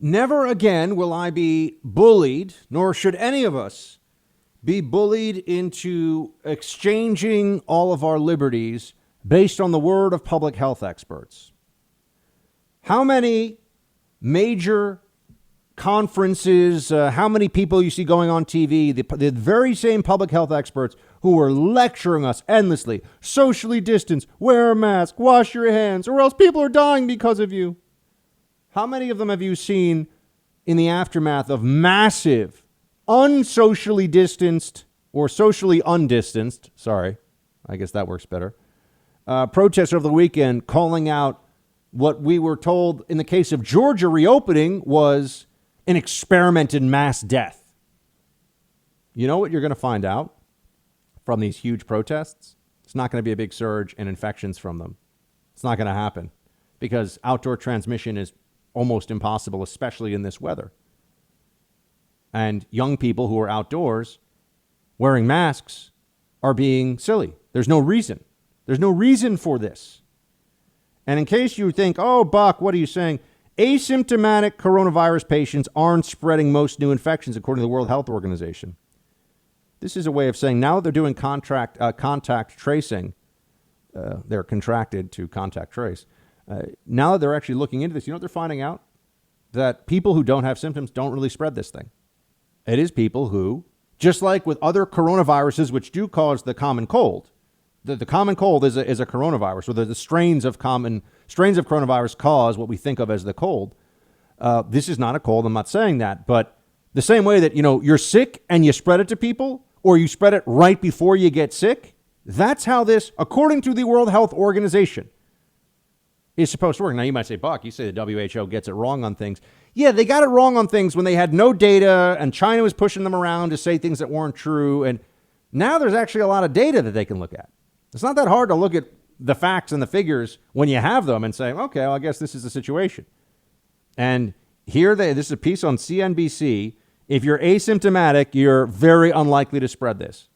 Never again will I be bullied, nor should any of us be bullied into exchanging all of our liberties based on the word of public health experts. How many major conferences, how many people you see going on TV, the very same public health experts who are lecturing us endlessly, socially distance, wear a mask, wash your hands, or else people are dying because of you. How many of them have you seen in the aftermath of massive, unsocially distanced or socially undistanced, sorry, I guess that works better, protests over the weekend calling out what we were told in the case of Georgia reopening was an experiment in mass death? You know what you're going to find out from these huge protests? It's not going to be a big surge in infections from them. It's not going to happen because outdoor transmission is almost impossible, especially in this weather. And young people who are outdoors wearing masks are being silly. There's no reason. There's no reason for this. And in case you think, oh, Buck, what are you saying? Asymptomatic coronavirus patients aren't spreading most new infections, according to the World Health Organization. This is a way of saying now that they're doing contact tracing, they're contracted to contact trace. Now that they're actually looking into this, you know what they're finding out? That people who don't have symptoms don't really spread this thing. It is people who, just like with other coronaviruses, which do cause the common cold, the common cold is a coronavirus, or the strains of coronavirus cause what we think of as the cold. This is not a cold. I'm not saying that, but the same way that, you're sick and you spread it to people, or you spread it right before you get sick. That's how this, according to the World Health Organization, is supposed to work. Now you might say, Buck, you say the WHO gets it wrong on things. Yeah, they got it wrong on things when they had no data and China was pushing them around to say things that weren't true. And now there's actually a lot of data that they can look at. It's not that hard to look at the facts and the figures when you have them and say, okay, well, I guess this is the situation. And this is a piece on CNBC. If you're asymptomatic, you're very unlikely to spread this.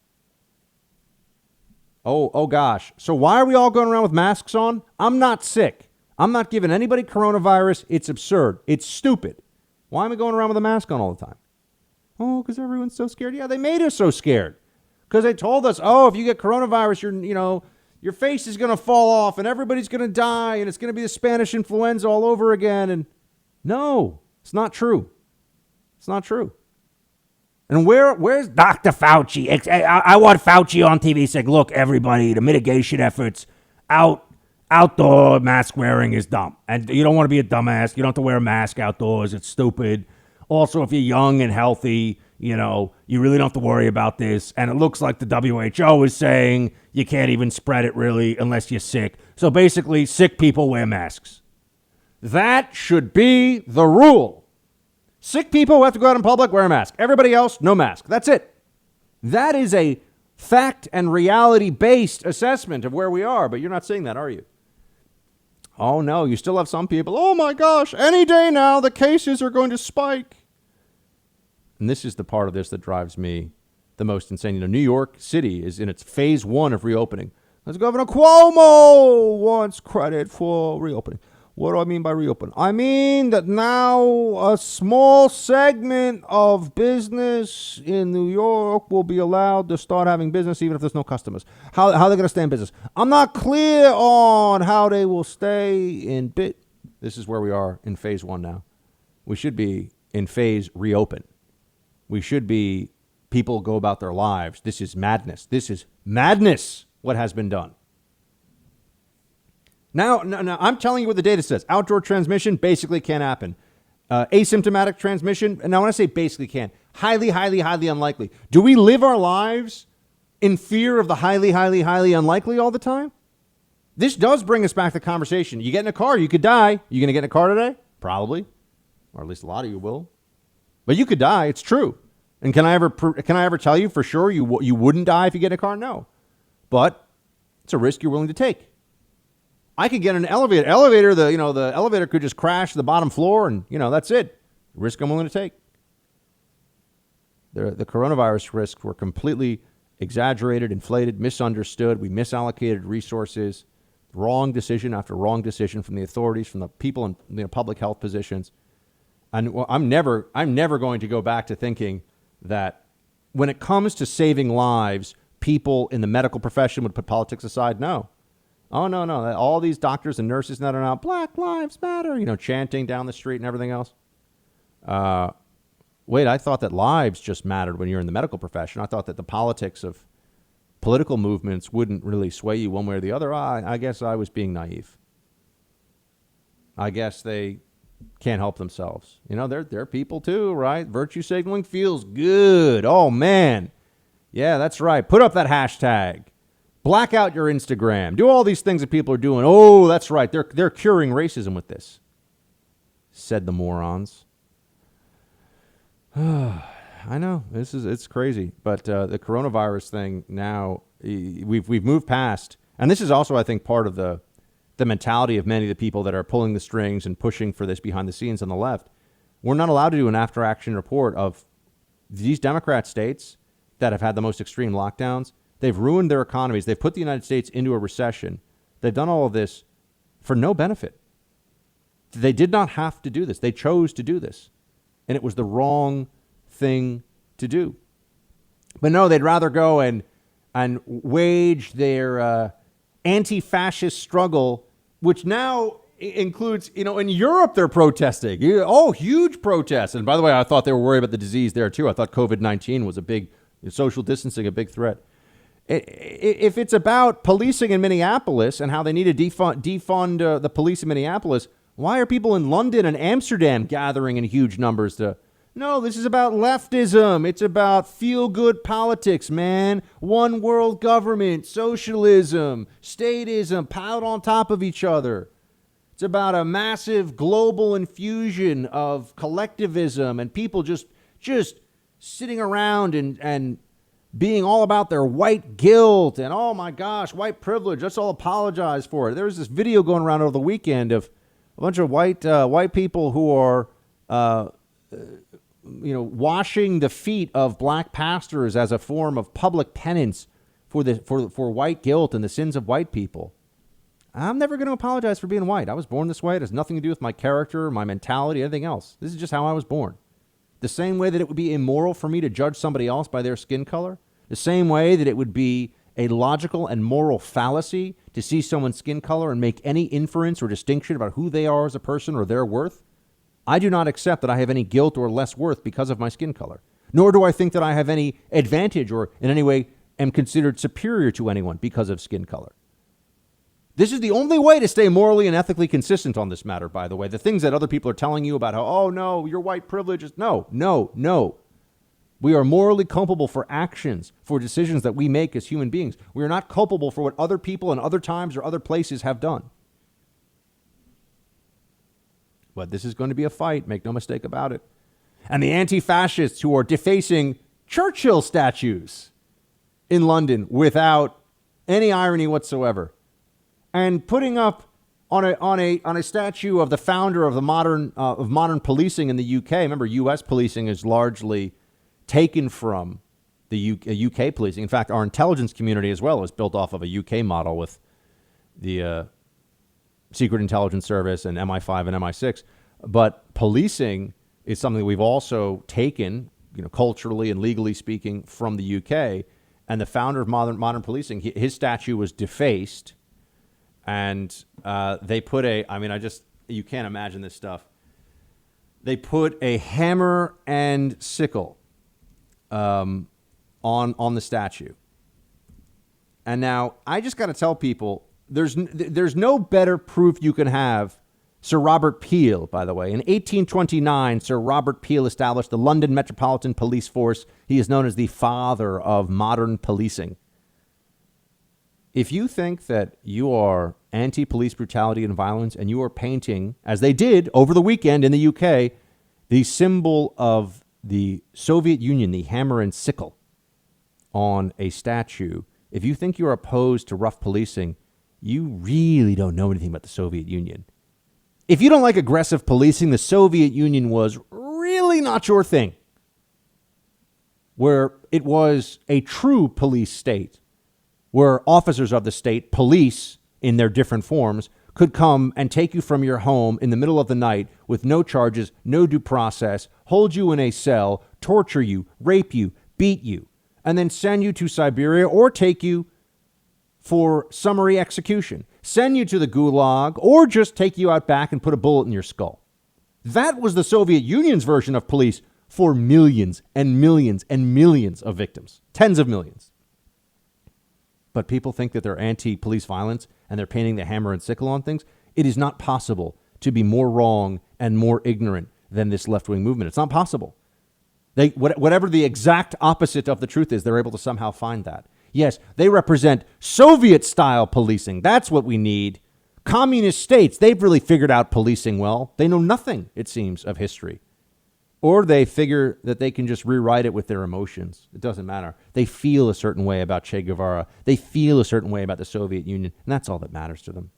Oh gosh. So why are we all going around with masks on? I'm not sick. I'm not giving anybody coronavirus. It's absurd. It's stupid. Why am I going around with a mask on all the time? Oh, because everyone's so scared. Yeah, they made us so scared. Because they told us, if you get coronavirus, your face is going to fall off and everybody's going to die and it's going to be the Spanish influenza all over again. And no, it's not true. It's not true. And where's Dr. Fauci? I want Fauci on TV saying, look, everybody, the mitigation efforts, outdoor mask wearing is dumb. And you don't want to be a dumbass. You don't have to wear a mask outdoors. It's stupid. Also, if you're young and healthy, you really don't have to worry about this. And it looks like the WHO is saying you can't even spread it really unless you're sick. So basically, sick people wear masks. That should be the rule. Sick people who have to go out in public, wear a mask. Everybody else, no mask. That's it. That is a fact and reality-based assessment of where we are. But you're not seeing that, are you? Oh, no. You still have some people, oh, my gosh, any day now, the cases are going to spike. And this is the part of this that drives me the most insane. New York City is in its phase 1 of reopening. As Governor Cuomo wants credit for reopening. What do I mean by reopen? I mean that now a small segment of business in New York will be allowed to start having business even if there's no customers. How are they going to stay in business? I'm not clear on how they will stay in This is where we are in phase 1 now. We should be in phase reopen. We should be people go about their lives. This is madness. This is madness, what has been done. Now, I'm telling you what the data says. Outdoor transmission basically can't happen. Asymptomatic transmission, and now when I say basically can't, highly, highly, highly unlikely. Do we live our lives in fear of the highly, highly, highly unlikely all the time? This does bring us back to the conversation. You get in a car, you could die. You going to get in a car today? Probably. Or at least a lot of you will. But you could die. It's true. And can I ever tell you for sure you wouldn't die if you get in a car? No. But it's a risk you're willing to take. I could get an elevator. The elevator could just crash to the bottom floor, and that's it. Risk I'm willing to take. The coronavirus risks were completely exaggerated, inflated, misunderstood. We misallocated resources. Wrong decision after wrong decision from the authorities, from the people in public health positions. And well, I'm never going to go back to thinking that when it comes to saving lives, people in the medical profession would put politics aside. No. Oh, no. All these doctors and nurses that are now Black Lives Matter, chanting down the street and everything else. Wait, I thought that lives just mattered when you're in the medical profession. I thought that the politics of political movements wouldn't really sway you one way or the other. I guess I was being naive. I guess they can't help themselves. They're people too, right? Virtue signaling feels good. Oh, man. Yeah, that's right. Put up that hashtag. Black out your Instagram. Do all these things that people are doing. Oh, that's right. They're curing racism with this, said the morons. I know it's crazy, but the coronavirus thing now we've moved past, and this is also, I think, part of the mentality of many of the people that are pulling the strings and pushing for this behind the scenes on the left. We're not allowed to do an after action report of these Democrat states that have had the most extreme lockdowns. They've ruined their economies. They've put the United States into a recession. They've done all of this for no benefit. They did not have to do this. They chose to do this. And it was the wrong thing to do. But no, they'd rather go and wage their anti-fascist struggle, which now includes, in Europe they're protesting. Oh, huge protests. And by the way, I thought they were worried about the disease there too. I thought COVID-19 was a big, social distancing, a big threat. If it's about policing in Minneapolis and how they need to defund the police in Minneapolis, why are people in London and Amsterdam gathering in huge numbers to... No, this is about leftism. It's about feel-good politics, man. One world government, socialism, statism, piled on top of each other. It's about a massive global infusion of collectivism and people just sitting around and being all about their white guilt and, oh my gosh, white privilege. Let's all apologize for it. There was this video going around over the weekend of a bunch of white people who are, washing the feet of black pastors as a form of public penance for white guilt and the sins of white people. I'm never going to apologize for being white. I was born this way. It has nothing to do with my character, my mentality, anything else. This is just how I was born. The same way that it would be immoral for me to judge somebody else by their skin color, the same way that it would be a logical and moral fallacy to see someone's skin color and make any inference or distinction about who they are as a person or their worth. I do not accept that I have any guilt or less worth because of my skin color, nor do I think that I have any advantage or in any way am considered superior to anyone because of skin color. This is the only way to stay morally and ethically consistent on this matter, by the way. The things that other people are telling you about how, oh, no, your white privilege is... No. We are morally culpable for actions, for decisions that we make as human beings. We are not culpable for what other people in other times or other places have done. But this is going to be a fight, make no mistake about it. And the anti-fascists who are defacing Churchill statues in London without any irony whatsoever, and putting up on a statue of the founder of the modern policing in the UK. Remember, U.S. policing is largely taken from the UK policing. In fact, our intelligence community as well is built off of a UK model with the Secret Intelligence Service and MI5 and MI6. But policing is something that we've also taken, culturally and legally speaking, from the UK. And the founder of modern policing, his statue was defaced. And they put you can't imagine this stuff. They put a hammer and sickle on the statue. And now I just got to tell people, there's no better proof you can have. Sir Robert Peel, by the way, in 1829, Sir Robert Peel established the London Metropolitan Police Force. He is known as the father of modern policing. If you think that you are anti-police brutality and violence and you are painting, as they did over the weekend in the UK, the symbol of the Soviet Union, the hammer and sickle, on a statue, if you think you're opposed to rough policing, you really don't know anything about the Soviet Union. If you don't like aggressive policing, the Soviet Union was really not your thing, where it was a true police state, where officers of the state, police in their different forms, could come and take you from your home in the middle of the night with no charges, no due process, hold you in a cell, torture you, rape you, beat you, and then send you to Siberia or take you for summary execution, send you to the gulag, or just take you out back and put a bullet in your skull. That was the Soviet Union's version of police for millions and millions and millions of victims, tens of millions. But people think that they're anti-police violence and they're painting the hammer and sickle on things. It is not possible to be more wrong and more ignorant than this left-wing movement. It's not possible. Whatever the exact opposite of the truth is, they're able to somehow find that. Yes, they represent Soviet-style policing. That's what we need. Communist states, they've really figured out policing well. They know nothing, it seems, of history. Or they figure that they can just rewrite it with their emotions. It doesn't matter. They feel a certain way about Che Guevara. They feel a certain way about the Soviet Union, and that's all that matters to them.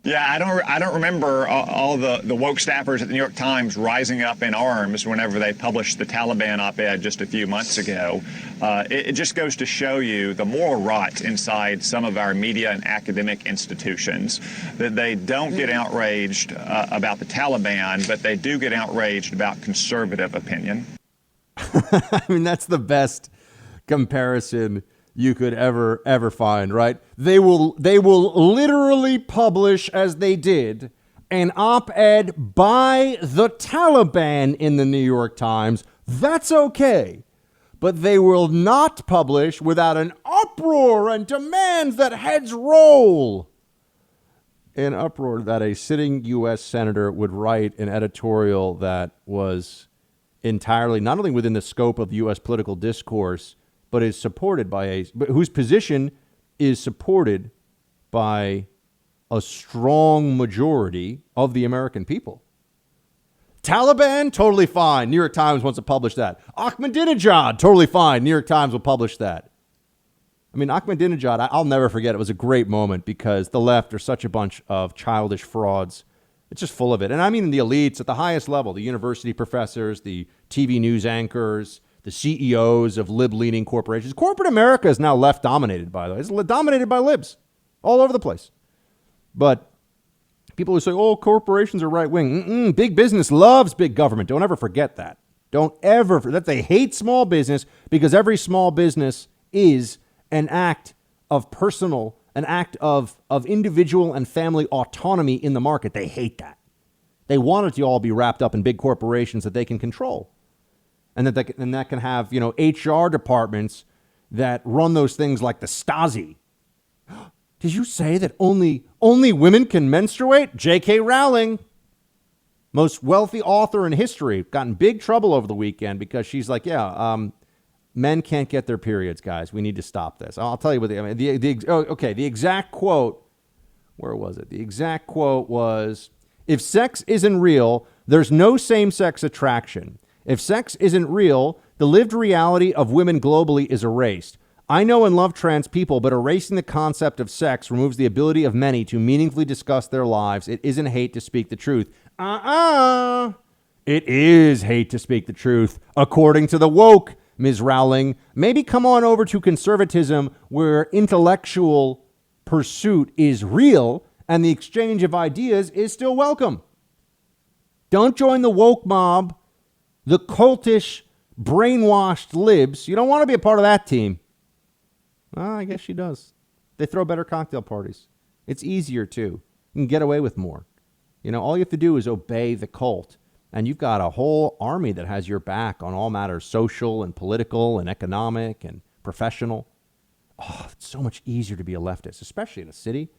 Yeah, I don't remember all the woke staffers at the New York Times rising up in arms whenever they published the Taliban op-ed just a few months ago. It just goes to show you the moral rot inside some of our media and academic institutions, that they don't get outraged about the Taliban, but they do get outraged about conservative opinion. I mean, that's the best comparison you could ever find, right? They will literally publish, as they did, an op-ed by the Taliban in the New York Times. That's okay. But they will not publish without an uproar and demands that heads roll. An uproar that a sitting U.S. senator would write an editorial that was entirely not only within the scope of U.S. political discourse, but is supported by whose position is supported by a strong majority of the American people. Taliban, totally fine. New York Times wants to publish that. Ahmadinejad, totally fine. New York Times will publish that. I mean, Ahmadinejad, I'll never forget. It was a great moment because the left are such a bunch of childish frauds. It's just full of it. And I mean the elites at the highest level, the university professors, the TV news anchors, the CEOs of lib-leaning corporations. Corporate America is now left-dominated, by the way. It's dominated by libs all over the place. But people who say, oh, corporations are right-wing. Big business loves big government. Don't ever forget that. Don't ever forget. They hate small business because every small business is an act of personal, an act of individual and family autonomy in the market. They hate that. They want it to all be wrapped up in big corporations that they can control. And that can have, HR departments that run those things like the Stasi. Did you say that only women can menstruate? J.K. Rowling, most wealthy author in history, got in big trouble over the weekend because she's like, men can't get their periods, guys. We need to stop this. I'll tell you what the exact quote. Where was it? The exact quote was, if sex isn't real, there's no same-sex attraction. If sex isn't real, the lived reality of women globally is erased. I know and love trans people, but erasing the concept of sex removes the ability of many to meaningfully discuss their lives. It isn't hate to speak the truth. It is hate to speak the truth, according to the woke, Ms. Rowling. Maybe come on over to conservatism where intellectual pursuit is real and the exchange of ideas is still welcome. Don't join the woke mob. The cultish, brainwashed libs. You don't want to be a part of that team. Well, I guess she does. They throw better cocktail parties. It's easier, too. You can get away with more. All you have to do is obey the cult. And you've got a whole army that has your back on all matters social and political and economic and professional. Oh, it's so much easier to be a leftist, especially in a city.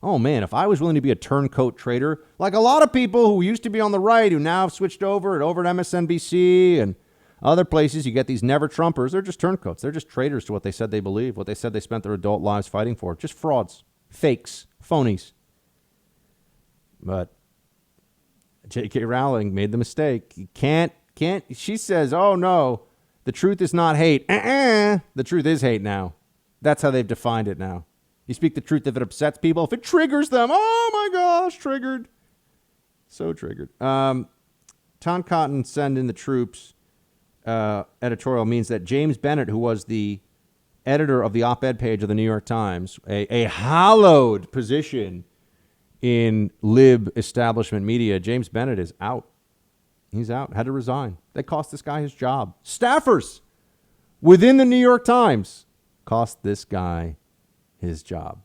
Oh, man, if I was willing to be a turncoat trader, like a lot of people who used to be on the right who now have switched over at MSNBC and other places, you get these never-Trumpers. They're just turncoats. They're just traitors to what they said they believe, what they said they spent their adult lives fighting for. Just frauds, fakes, phonies. But J.K. Rowling made the mistake. You can't. She says, oh, no, the truth is not hate. The truth is hate now. That's how they've defined it now. You speak the truth if it upsets people. If it triggers them, oh my gosh, triggered. So triggered. Tom Cotton send in the troops editorial means that James Bennett, who was the editor of the op-ed page of the New York Times, a hallowed position in lib establishment media, James Bennett is out. He's out. Had to resign. They cost this guy his job. Staffers within the New York Times cost this guy his job.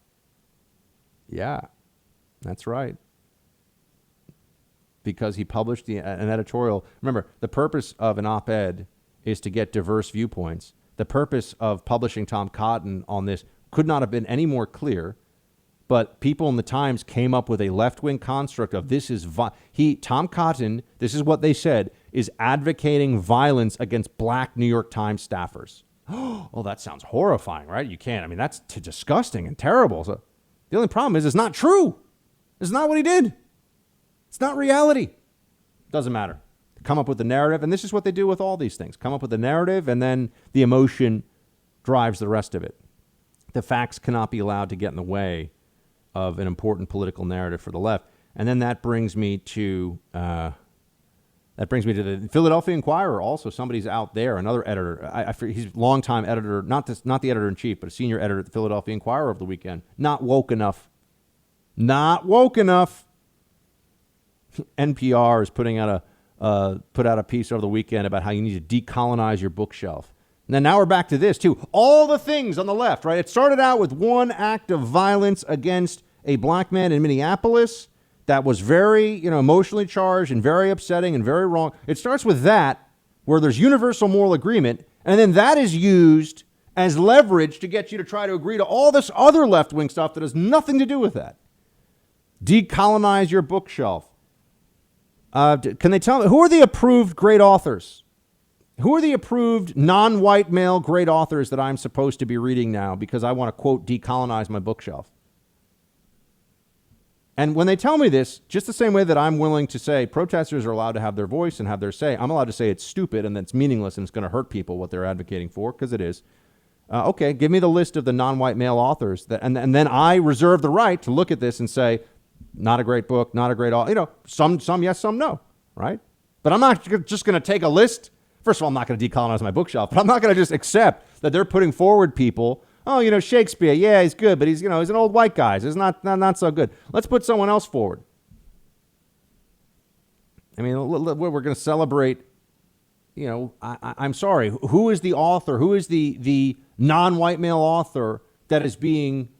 Yeah, that's right. Because he published an editorial. Remember, the purpose of an op-ed is to get diverse viewpoints. The purpose of publishing Tom Cotton on this could not have been any more clear. But people in the Times came up with a left-wing construct of this is Tom Cotton, this is what they said, is advocating violence against black New York Times staffers. Oh, that sounds horrifying, right? You can't. I mean, that's disgusting and terrible. So the only problem is it's not true. It's not what he did. It's not reality. Doesn't matter. Come up with the narrative, and this is what they do with all these things. Come up with the narrative, and then the emotion drives the rest of it. The facts cannot be allowed to get in the way of an important political narrative for the left. And then that brings me to the Philadelphia Inquirer. Also, somebody's out there, another editor. He's a longtime editor, not the editor-in-chief, but a senior editor at the Philadelphia Inquirer over the weekend. Not woke enough. Not woke enough. NPR is put out a piece over the weekend about how you need to decolonize your bookshelf. And then now we're back to this, too. All the things on the left, right? It started out with one act of violence against a black man in Minneapolis that was very, emotionally charged and very upsetting and very wrong. It starts with that, where there's universal moral agreement, and then that is used as leverage to get you to try to agree to all this other left-wing stuff that has nothing to do with that. Decolonize your bookshelf. Can they tell me, who are the approved great authors? Who are the approved non-white male great authors that I'm supposed to be reading now because I want to, quote, decolonize my bookshelf? And when they tell me this, just the same way that I'm willing to say protesters are allowed to have their voice and have their say, I'm allowed to say it's stupid and that it's meaningless and it's going to hurt people what they're advocating for, because it is. Okay, give me the list of the non-white male authors, and then I reserve the right to look at this and say, not a great book, not a great author. Some yes, some no, right? But I'm not just going to take a list. First of all, I'm not going to decolonize my bookshelf, but I'm not going to just accept that they're putting forward people. Oh, Shakespeare, yeah, he's good, but he's an old white guy. So he's not so good. Let's put someone else forward. I mean, we're going to celebrate. I'm sorry. Who is the author? Who is the non-white male author that is being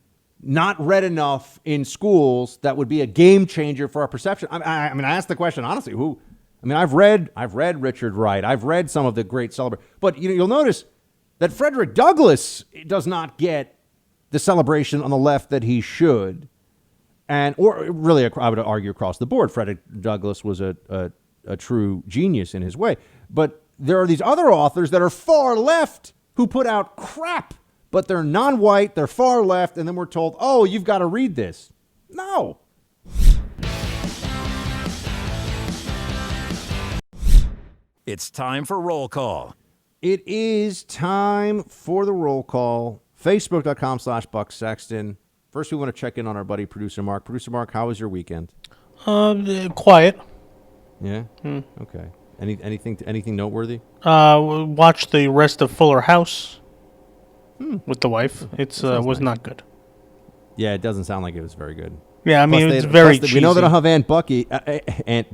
not read enough in schools that would be a game changer for our perception? I asked the question honestly. Who? I mean, I've read Richard Wright. I've read some of the great celebrations. But you'll notice that Frederick Douglass does not get the celebration on the left that he should. Or really, I would argue across the board, Frederick Douglass was a true genius in his way. But there are these other authors that are far left who put out crap, but they're non-white, they're far left, and then we're told, oh, you've got to read this. No. It's time for roll call. It is time for the roll call. Facebook.com/Buck Sexton. First, we want to check in on our buddy, Producer Mark. Producer Mark, how was your weekend? Quiet. Yeah? Okay. Anything noteworthy? Watched the rest of Fuller House with the wife. It was not good. Yeah, it doesn't sound like it was very good. Yeah, I mean, it's very cheesy. We know that I'll have Aunt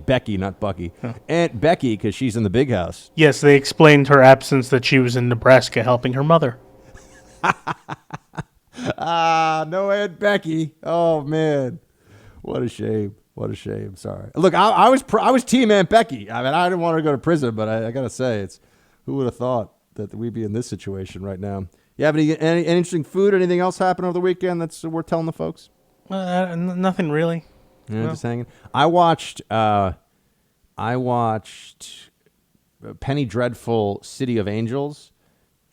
Becky, not Bucky. Huh. Aunt Becky, because she's in the big house. Yes, they explained her absence that she was in Nebraska helping her mother. No Aunt Becky. Oh, man. What a shame. What a shame. Sorry. Look, I was team Aunt Becky. I mean, I didn't want her to go to prison, but I got to say, who would have thought that we'd be in this situation right now? You have any interesting food or anything else happen over the weekend that's worth telling the folks? Nothing really. Yeah, no. Just hanging. I watched Penny Dreadful City of Angels,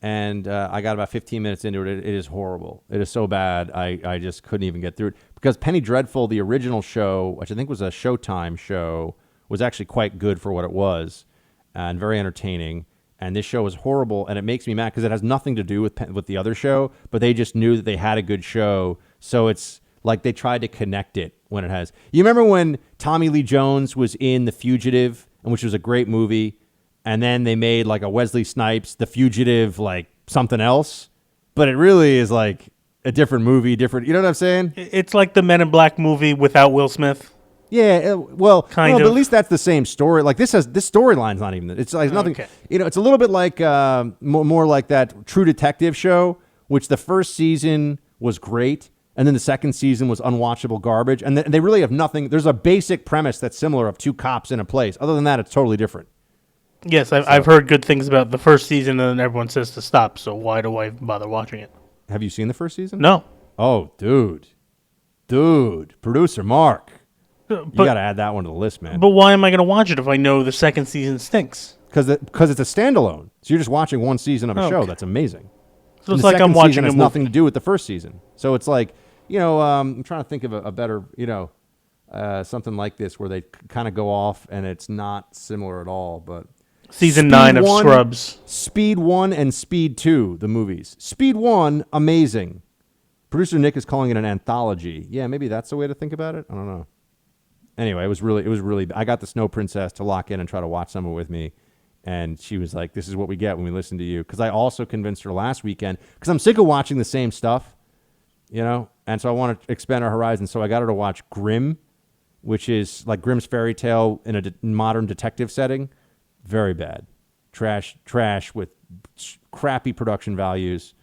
and I got about 15 minutes into it. It is horrible. It is so bad. I just couldn't even get through it. Because Penny Dreadful, the original show, which I think was a Showtime show, was actually quite good for what it was and very entertaining. And this show was horrible, and it makes me mad because it has nothing to do with the other show, but they just knew that they had a good show, so it's like they tried to connect it when it has. You remember when Tommy Lee Jones was in The Fugitive, which was a great movie, and then they made like a Wesley Snipes, The Fugitive, like something else, but it really is like a different movie, different. You know what I'm saying? It's like the Men in Black movie without Will Smith. Yeah, well, Kind no, of. but at least that's the same story. Like this storyline's not even. It's like nothing. Okay. You know, it's a little bit like more like that True Detective show, which the first season was great, and then the second season was unwatchable garbage. And they really have nothing. There's a basic premise that's similar of two cops in a place. Other than that, it's totally different. Yes, I've heard good things about the first season, and then everyone says to stop. So why do I bother watching it? Have you seen the first season? No. Oh, dude, producer Mark. You But got to add that one to the list, man. but why am I going to watch it if I know the second season stinks? Because it's a standalone. So you're just watching one season of a show. Okay. That's amazing. So And it's the like I'm second watching season a has movie. nothing to do with the first season. So it's like, I'm trying to think of a better, something like this where they kind of go off and it's not similar at all. But Season Speed 9 of 1, Scrubs. Speed 1 and Speed 2, the movies. Speed 1, amazing. Producer Nick is calling it an anthology. Yeah, maybe that's the way to think about it. I don't know. Anyway, it was really, I got the Snow Princess to lock in and try to watch some with me. And she was like, this is what we get when we listen to you. Because I also convinced her last weekend, because I'm sick of watching the same stuff, and so I want to expand our horizons. So I got her to watch Grimm, which is like Grimm's fairy tale in a modern detective setting. Very bad. Trash with crappy production values.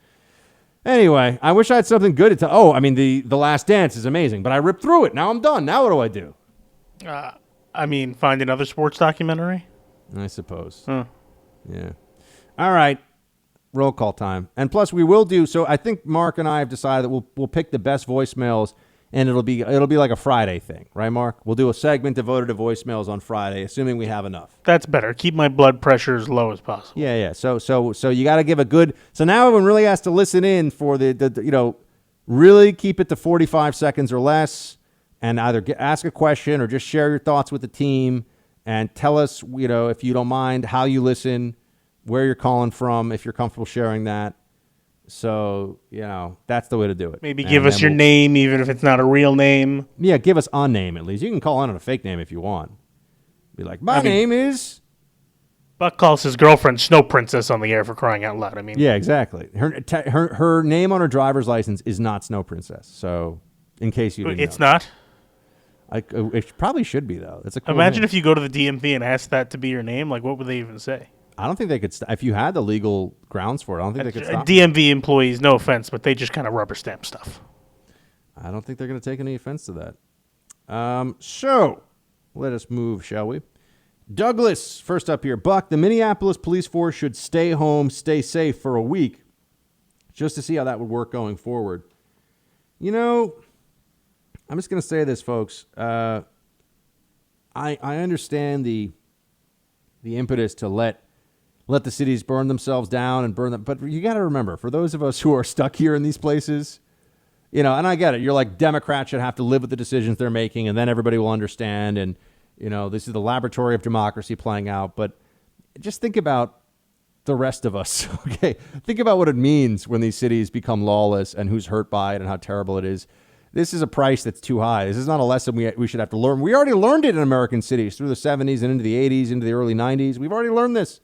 Anyway, I wish I had something good to tell. Oh, I mean, the Last Dance is amazing, but I ripped through it. Now I'm done. Now what do I do? Find another sports documentary? I suppose. Huh. Yeah. All right. Roll call time. And plus we will do, so I think Mark and I have decided that we'll pick the best voicemails, and it'll be like a Friday thing, right, Mark? We'll do a segment devoted to voicemails on Friday, assuming we have enough. That's better. Keep my blood pressure as low as possible. Yeah. So you got to give a good. So now everyone really has to listen in for the really keep it to 45 seconds or less, and either ask a question or just share your thoughts with the team, and tell us, if you don't mind, how you listen, where you're calling from, if you're comfortable sharing that. So that's the way to do it. Maybe give us your name, even if it's not a real name. Yeah, give us a name at least. You can call in on a fake name if you want. Be like, my name is. Buck calls his girlfriend Snow Princess on the air, for crying out loud. Yeah, exactly. Her name on her driver's license is not Snow Princess. So, in case you didn't It's know. not? It probably should be, though. It's a cool Imagine name. if you go to the DMV and ask that to be your name. Like, what would they even say? I don't think they could. If you had the legal grounds for it, I don't think they could stop. DMV employees, no offense, but they just kind of rubber stamp stuff. I don't think they're going to take any offense to that. So, let us move, shall we? Douglas, first up here. Buck, the Minneapolis police force should stay home, stay safe for a week, just to see how that would work going forward. I'm just going to say this, folks. I understand the impetus to let the cities burn themselves down and burn them. But you got to remember, for those of us who are stuck here in these places, and I get it. You're like, Democrats should have to live with the decisions they're making, and then everybody will understand. And, this is the laboratory of democracy playing out. But just think about the rest of us, okay? Think about what it means when these cities become lawless and who's hurt by it and how terrible it is. This is a price that's too high. This is not a lesson we should have to learn. We already learned it in American cities through the 70s and into the 80s, into the early 90s. We've already learned this.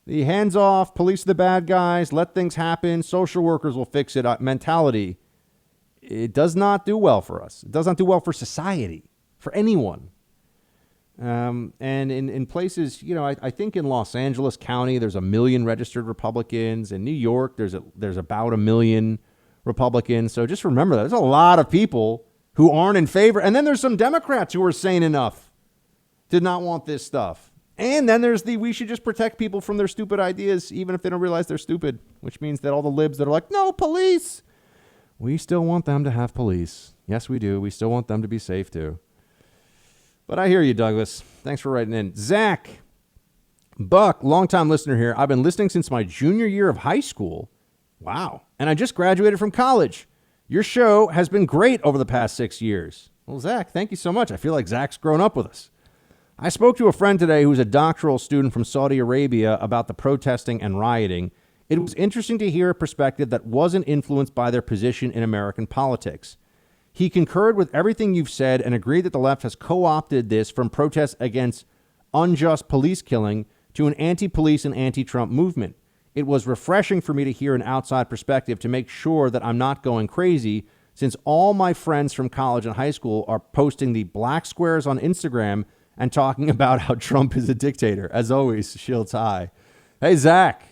The hands-off, police are the bad guys, let things happen, social workers will fix it mentality. It does not do well for us. It does not do well for society, for anyone. And in places, I think in Los Angeles County, there's 1 million registered Republicans. In New York, there's about 1 million Republicans. So just remember that. There's a lot of people who aren't in favor. And then there's some Democrats who are sane enough to not want this stuff. And then there's we should just protect people from their stupid ideas, even if they don't realize they're stupid, which means that all the libs that are like, no, police. We still want them to have police. Yes, we do. We still want them to be safe, too. But I hear you, Douglas. Thanks for writing in. Zach, Buck, longtime listener here. I've been listening since my junior year of high school. Wow. And I just graduated from college. Your show has been great over the past 6 years. Well, Zach, thank you so much. I feel like Zach's grown up with us. I spoke to a friend today who's a doctoral student from Saudi Arabia about the protesting and rioting. It was interesting to hear a perspective that wasn't influenced by their position in American politics. He concurred with everything you've said and agreed that the left has co-opted this from protests against unjust police killing to an anti-police and anti-Trump movement. It was refreshing for me to hear an outside perspective to make sure that I'm not going crazy, since all my friends from college and high school are posting the black squares on Instagram and talking about how Trump is a dictator. As always, shields high. Hey, Zach,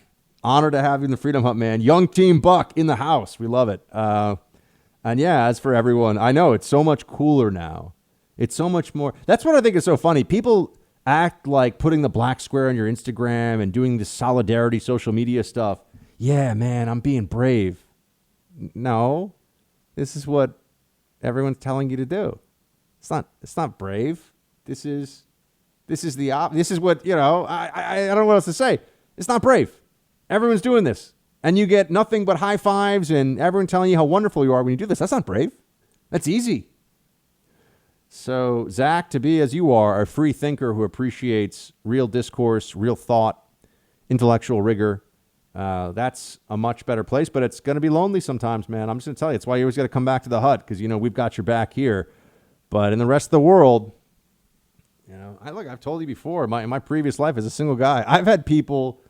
honored to have you in the Freedom Hut, man. Young Team Buck in the house. We love it. And yeah, as for everyone, I know it's so much cooler now. It's so much more. That's what I think is so funny. People act like putting the black square on your Instagram and doing this solidarity social media stuff. Yeah, man, I'm being brave. No, this is what everyone's telling you to do. It's not brave. This is what, I don't know what else to say. It's not brave. Everyone's doing this. And you get nothing but high fives and everyone telling you how wonderful you are when you do this. That's not brave. That's easy. So, Zach, to be as you are, a free thinker who appreciates real discourse, real thought, intellectual rigor, that's a much better place. But it's going to be lonely sometimes, man. I'm just going to tell you. It's why you always got to come back to the hut because, we've got your back here. But in the rest of the world, I've told you before, in my previous life as a single guy, I've had people,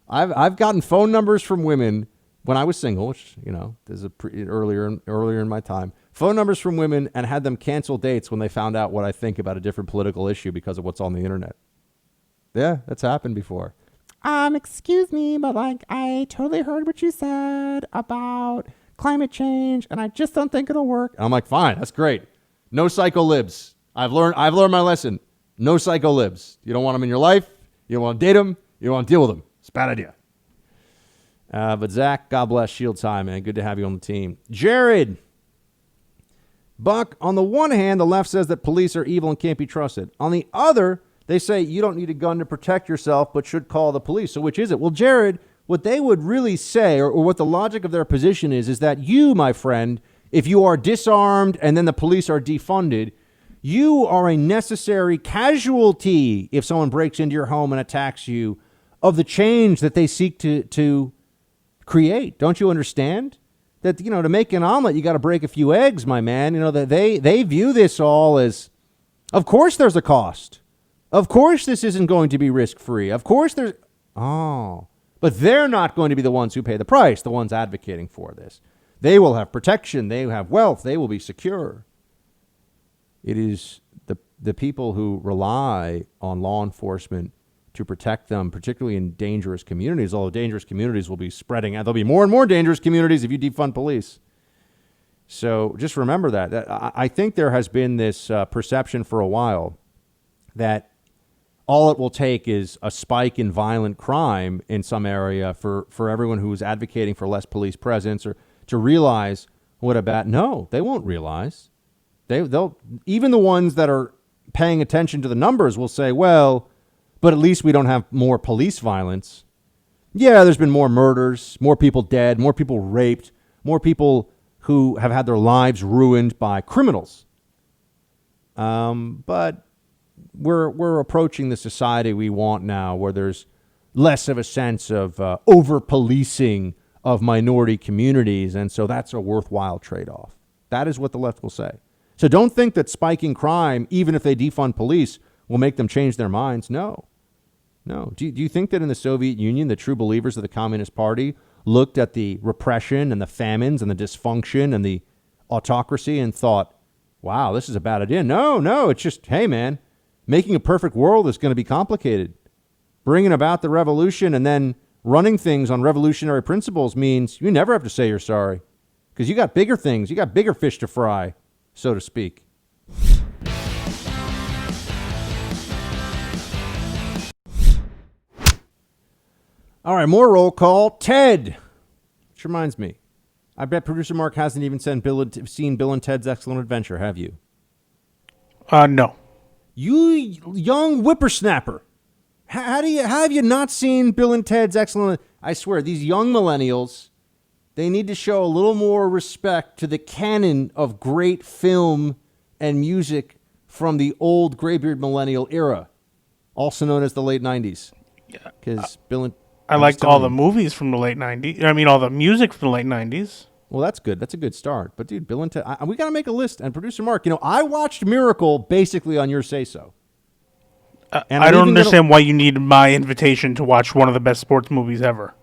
I've gotten phone numbers from women when I was single, which, there's earlier in my time, phone numbers from women and had them cancel dates when they found out what I think about a different political issue because of what's on the internet. Yeah, that's happened before. Excuse me, but I totally heard what you said about climate change and I just don't think it'll work. And I'm like, fine, that's great. No psycho libs. I've learned my lesson. No psycho libs. You don't want them in your life. You don't want to date them. You don't want to deal with them. It's a bad idea. But Zach, God bless, shields high, man. Good to have you on the team. Jared. Buck, on the one hand, the left says that police are evil and can't be trusted. On the other, they say you don't need a gun to protect yourself, but should call the police. So which is it? Well, Jared, what they would really say, or what the logic of their position is that you, my friend, if you are disarmed and then the police are defunded, you are a necessary casualty if someone breaks into your home and attacks you of the change that they seek to create. Don't you understand? That, to make an omelet, you got to break a few eggs, my man. That they view this all as, of course there's a cost. Of course this isn't going to be risk-free. Of course but they're not going to be the ones who pay the price, the ones advocating for this. They will have protection. They have wealth. They will be secure. It is the people who rely on law enforcement to protect them, particularly in dangerous communities, although dangerous communities will be spreading out. There'll be more and more dangerous communities if you defund police. So just remember that. I think there has been this perception for a while that all it will take is a spike in violent crime in some area for everyone who is advocating for less police presence or to realize what about. No, they won't realize. They'll even the ones that are paying attention to the numbers will say, well, but at least we don't have more police violence. Yeah, there's been more murders, more people dead, more people raped, more people who have had their lives ruined by criminals. But we're approaching the society we want now, where there's less of a sense of over-policing of minority communities, and so that's a worthwhile trade-off. That is what the left will say. So don't think that spiking crime, even if they defund police, will make them change their minds. No. Do you think that in the Soviet Union, the true believers of the Communist Party looked at the repression and the famines and the dysfunction and the autocracy and thought, wow, this is a bad idea? No. It's just, hey, man, making a perfect world is going to be complicated. Bringing about the revolution and then running things on revolutionary principles means you never have to say you're sorry because you got bigger things. You got bigger fish to fry, so to speak. All right, more roll call. Ted. Which reminds me, I bet producer Mark hasn't even seen Bill and Ted's Excellent Adventure, have you? No. You young whippersnapper. How have you not seen Bill and Ted's Excellent? I swear, these young millennials, they need to show a little more respect to the canon of great film and music from the old graybeard millennial era, also known as the late 90s. Yeah. Because I liked all the movies from the late 90s. I mean, all the music from the late 90s. Well, that's good. That's a good start. But, dude, Bill and Ted, we got to make a list. And producer Mark, I watched Miracle basically on your say-so. I don't understand why you need my invitation to watch one of the best sports movies ever.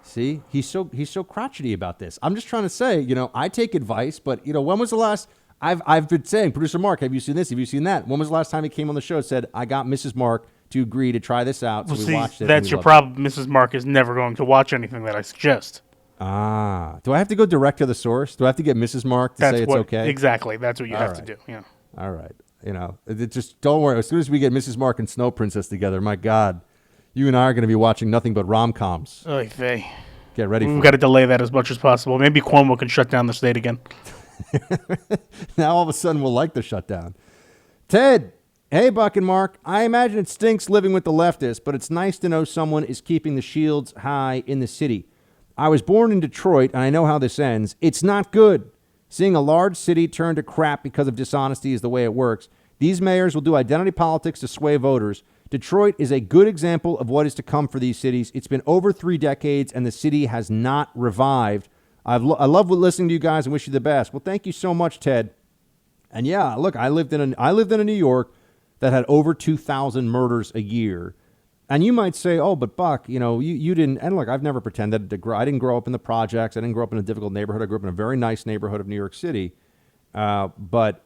See, he's so crotchety about this. I'm just trying to say, I take advice, but when was the last? I've been saying, producer Mark, have you seen this? Have you seen that? When was the last time he came on the show and said, I got Mrs. Mark to agree to try this out? So we watched it. That's your problem. Mrs. Mark is never going to watch anything that I suggest. Do I have to go direct to the source? Do I have to get Mrs. Mark to say it's okay? Exactly. That's what you have to do. Yeah. All right. Just don't worry. As soon as we get Mrs. Mark and Snow Princess together, my God, you and I are going to be watching nothing but rom-coms. Oy vey. Get ready for it. We've got to delay that as much as possible. Maybe Cuomo can shut down the state again. Now all of a sudden we'll like the shutdown. Ted, hey, Buck and Mark. I imagine it stinks living with the leftists, but it's nice to know someone is keeping the shields high in the city. I was born in Detroit, and I know how this ends. It's not good. Seeing a large city turn to crap because of dishonesty is the way it works. These mayors will do identity politics to sway voters. Detroit is a good example of what is to come for these cities. It's been over 3 decades, and the city has not revived. I love listening to you guys and wish you the best. Well, thank you so much, Ted. And yeah, look, I lived in a New York that had over 2,000 murders a year. And you might say, oh, but Buck, you didn't. And look, I've never pretended to I didn't grow up in the projects. I didn't grow up in a difficult neighborhood. I grew up in a very nice neighborhood of New York City. But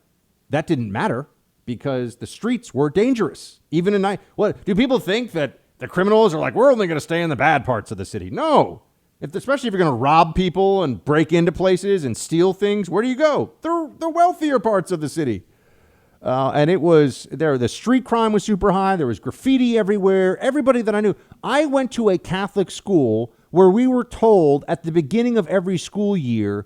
that didn't matter because the streets were dangerous. Even at night. What do people think that the criminals are like, we're only going to stay in the bad parts of the city? No. Especially if you're going to rob people and break into places and steal things, where do you go? The wealthier parts of the city. And it was there. The street crime was super high. There was graffiti everywhere. Everybody that I knew. I went to a Catholic school where we were told at the beginning of every school year,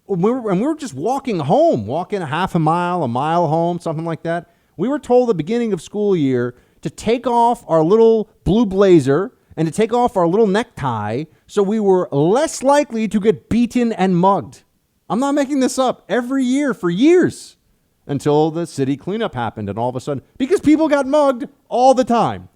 we were just walking a half a mile home, something like that. We were told at the beginning of school year to take off our little blue blazer and to take off our little necktie so we were less likely to get beaten and mugged. I'm not making this up. Every year for years until the city cleanup happened and all of a sudden, because people got mugged all the time.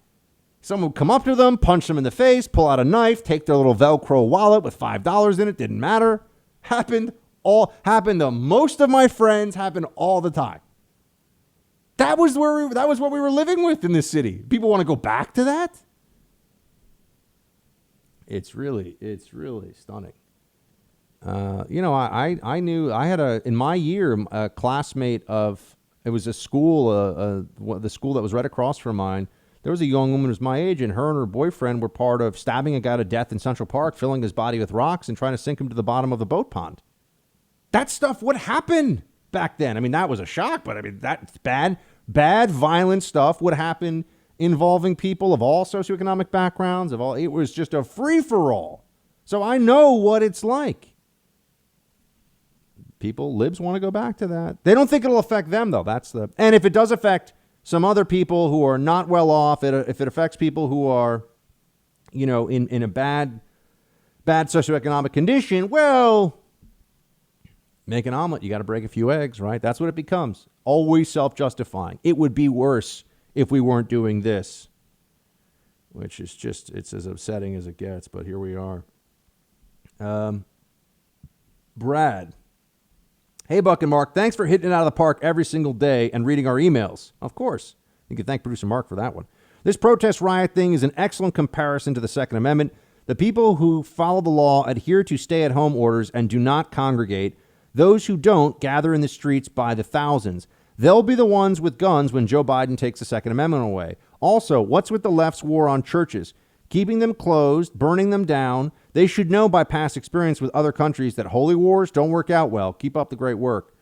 Someone would come up to them, punch them in the face, pull out a knife, take their little Velcro wallet with $5 in it. Didn't matter. Happened to most of my friends, happened all the time. That was what we were living with in this city. People want to go back to that? It's really stunning. I knew I had in my year a classmate of, it was a school, the school that was right across from mine. There was a young woman who was my age, and her boyfriend were part of stabbing a guy to death in Central Park, filling his body with rocks and trying to sink him to the bottom of the boat pond. That stuff would happen back then. I mean, that was a shock, but I mean, that's bad, violent stuff would happen involving people of all socioeconomic backgrounds, it was just a free-for-all. So I know what it's like. Libs want to go back to that. They don't think it'll affect them, though. And if it does affect some other people who are not well off, if it affects people who are, in a bad socioeconomic condition, well, make an omelet. You got to break a few eggs, right? That's what it becomes. Always self-justifying. It would be worse if we weren't doing this, which is just, it's as upsetting as it gets, but here we are. Brad. Hey, Buck and Mark, thanks for hitting it out of the park every single day and reading our emails. Of course. You can thank producer Mark for that one. This protest riot thing is an excellent comparison to the Second Amendment. The people who follow the law adhere to stay-at-home orders and do not congregate. Those who don't gather in the streets by the thousands. They'll be the ones with guns when Joe Biden takes the Second Amendment away. Also, what's with the left's war on churches? Keeping them closed, burning them down. They should know by past experience with other countries that holy wars don't work out well. Keep up the great work.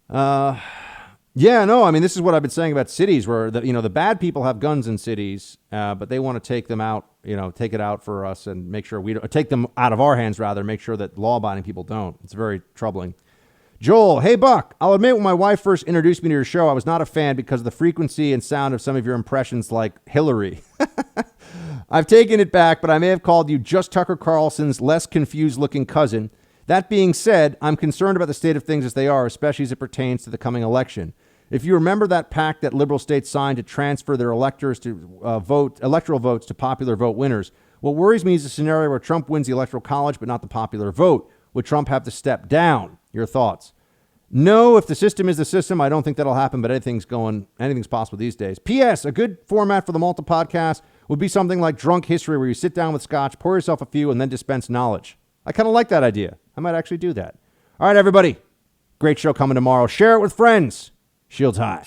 This is what I've been saying about cities where the bad people have guns in cities, but they want to take them out, take it out for us and make sure we don't take them out of our hands, rather, make sure that law-abiding people don't. It's very troubling. Joel, hey, Buck. I'll admit when my wife first introduced me to your show, I was not a fan because of the frequency and sound of some of your impressions like Hillary. I've taken it back, but I may have called you just Tucker Carlson's less confused-looking cousin. That being said, I'm concerned about the state of things as they are, especially as it pertains to the coming election. If you remember that pact that liberal states signed to transfer their electors to electoral votes to popular vote winners, what worries me is a scenario where Trump wins the Electoral College but not the popular vote. Would Trump have to step down? Your thoughts? No, if the system is the system, I don't think that'll happen, but anything's possible these days. P.S. A good format for the Malta podcast would be something like Drunk History, where you sit down with scotch, pour yourself a few, and then dispense knowledge. I kind of like that idea. I might actually do that. All right, everybody. Great show coming tomorrow. Share it with friends. Shields high.